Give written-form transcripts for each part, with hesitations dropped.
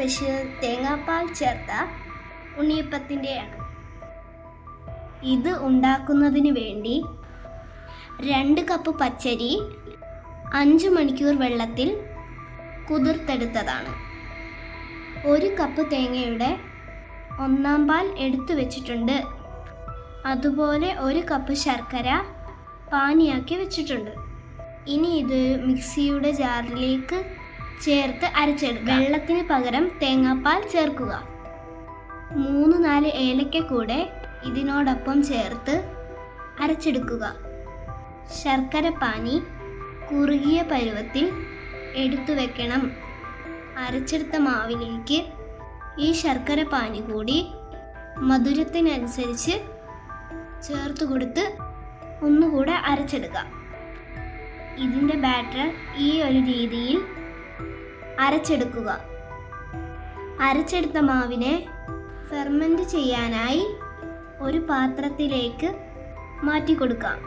Special തേങ്ങാപ്പാൽ ചേർത്ത ഉണ്ണിയപ്പത്തിൻ്റെയാണ്. ഇത് ഉണ്ടാക്കുന്നതിന് വേണ്ടി 2 കപ്പ് പച്ചരി 5 മണിക്കൂർ വെള്ളത്തിൽ കുതിർത്തെടുത്തതാണ്. 1 കപ്പ് തേങ്ങയുടെ 1/4 പാൽ എടുത്തു വെച്ചിട്ടുണ്ട്. അതുപോലെ 1 കപ്പ് ശർക്കര പാനിയാക്കി വെച്ചിട്ടുണ്ട്. ഇനി ഇത് മിക്സിയുടെ ജാറിലേക്ക് ചേർത്ത് അരച്ചെടുക്കുക. വെള്ളത്തിന് പകരം തേങ്ങാപ്പാൽ ചേർക്കുക. 3-4 ഏലക്ക കൂടെ ഇതിനോടൊപ്പം ചേർത്ത് അരച്ചെടുക്കുക. ശർക്കര പാനി കുറുകിയ പരുവത്തിൽ എടുത്തു വെക്കണം. അരച്ചെടുത്ത മാവിലേക്ക് ഈ ശർക്കര പാനി കൂടി മധുരത്തിനനുസരിച്ച് ചേർത്ത് കൊടുത്ത് ഒന്നുകൂടെ അരച്ചെടുക്കുക. ഇതിൻ്റെ ബാറ്റർ ഈ ഒരു രീതിയിൽ അരച്ചെടുക്കുക. അരച്ചെടുത്ത മാവിനെ ഫെർമെൻറ്റ് ചെയ്യാനായി ഒരു പാത്രത്തിലേക്ക് മാറ്റി കൊടുക്കാം.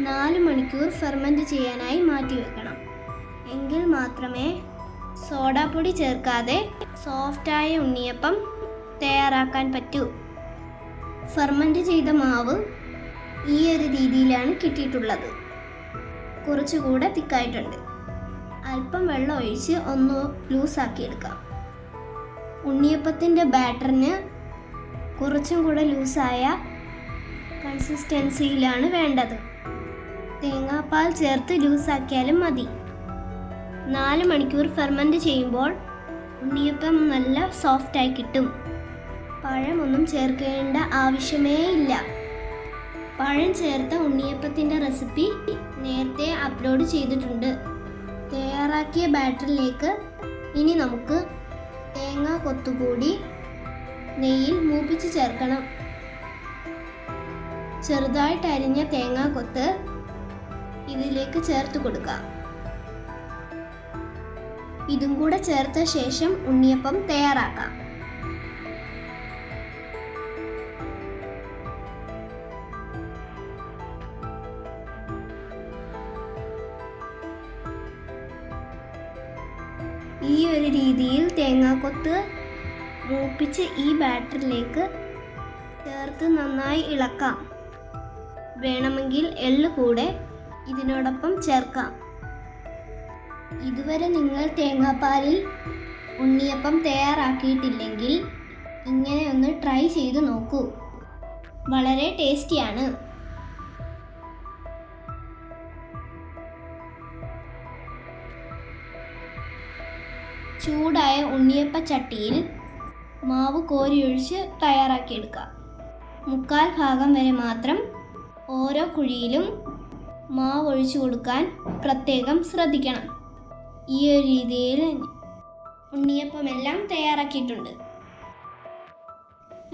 4 മണിക്കൂർ ഫെർമെൻറ്റ് ചെയ്യാനായി മാറ്റി വെക്കണം. എങ്കിൽ മാത്രമേ സോഡാപ്പൊടി ചേർക്കാതെ സോഫ്റ്റായ ഉണ്ണിയപ്പം തയ്യാറാക്കാൻ പറ്റൂ. ഫെർമെൻറ്റ് ചെയ്ത മാവ് ഈ ഒരു രീതിയിലാണ് കിട്ടിയിട്ടുള്ളത്. കുറച്ചുകൂടെ തിക്കായിട്ടുണ്ട്. അല്പം വെള്ളം ഒഴിച്ച് ഒന്ന് ലൂസാക്കിയെടുക്കാം. ഉണ്ണിയപ്പത്തിൻ്റെ ബാറ്ററിന് കുറച്ചും കൂടെ ലൂസായ കൺസിസ്റ്റൻസിയിലാണ് വേണ്ടത്. തേങ്ങാപ്പാൽ ചേർത്ത് ലൂസാക്കിയാലും മതി. 4 മണിക്കൂർ ഫെർമെൻറ്റ് ചെയ്യുമ്പോൾ ഉണ്ണിയപ്പം നല്ല സോഫ്റ്റായി കിട്ടും. പഴമൊന്നും ചേർക്കേണ്ട ആവശ്യമേ ഇല്ല. പഴം ചേർത്ത ഉണ്ണിയപ്പത്തിൻ്റെ റെസിപ്പി നേരത്തെ അപ്ലോഡ് ചെയ്തിട്ടുണ്ട്. തയ്യാറാക്കിയ ബാറ്ററിലേക്ക് ഇനി നമുക്ക് തേങ്ങാ കൊത്തുകൂടി നെയ്യിൽ മൂപ്പിച്ച് ചേർക്കണം. ചെറുതായിട്ട് അരിഞ്ഞ തേങ്ങാ കൊത്ത് ഇതിലേക്ക് ചേർത്ത് കൊടുക്കാം. ഇതും കൂടെ ചേർത്ത ശേഷം ഉണ്ണിയപ്പം തയ്യാറാക്കാം. ഈ ഒരു രീതിയിൽ തേങ്ങാക്കൊത്ത് മൂപ്പിച്ച് ഈ ബാറ്ററിലേക്ക് ചേർത്ത് നന്നായി ഇളക്കാം. വേണമെങ്കിൽ എള്ള് കൂടെ ഇതിനോടൊപ്പം ചേർക്കാം. ഇതുവരെ നിങ്ങൾ തേങ്ങാപ്പാലിൽ ഉണ്ണിയപ്പം തയ്യാറാക്കിയിട്ടില്ലെങ്കിൽ ഇങ്ങനെ ഒന്ന് ട്രൈ ചെയ്ത് നോക്കൂ. വളരെ ടേസ്റ്റിയാണ്. ചൂടായ ഉണ്ണിയപ്പ ചട്ടിയിൽ മാവ് കോരിയൊഴിച്ച് തയ്യാറാക്കിയെടുക്കാം. 3/4 ഭാഗം വരെ മാത്രം ഓരോ കുഴിയിലും മാവ് ഒഴിച്ചു കൊടുക്കാൻ പ്രത്യേകം ശ്രദ്ധിക്കണം. ഈ ഒരു രീതിയിൽ ഉണ്ണിയപ്പമെല്ലാം തയ്യാറാക്കിയിട്ടുണ്ട്.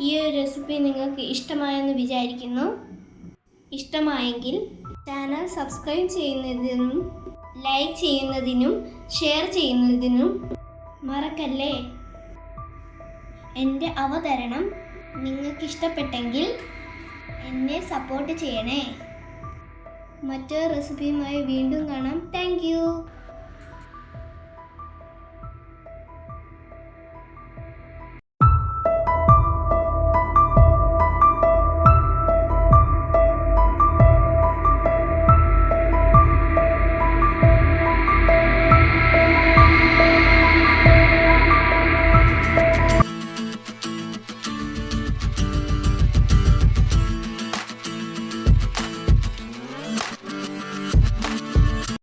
ഈ ഒരു റെസിപ്പി നിങ്ങൾക്ക് ഇഷ്ടമായെന്ന് വിചാരിക്കുന്നു. ഇഷ്ടമായെങ്കിൽ ചാനൽ സബ്സ്ക്രൈബ് ചെയ്യുന്നതിനും ലൈക്ക് ചെയ്യുന്നതിനും ഷെയർ ചെയ്യുന്നതിനും മറക്കല്ലേ. എൻ്റെ അവതരണം നിങ്ങൾക്കിഷ്ടപ്പെട്ടെങ്കിൽ എന്നെ സപ്പോർട്ട് ചെയ്യണേ. മറ്റൊരു റെസിപ്പിയുമായി വീണ്ടും കാണാം. Thank you.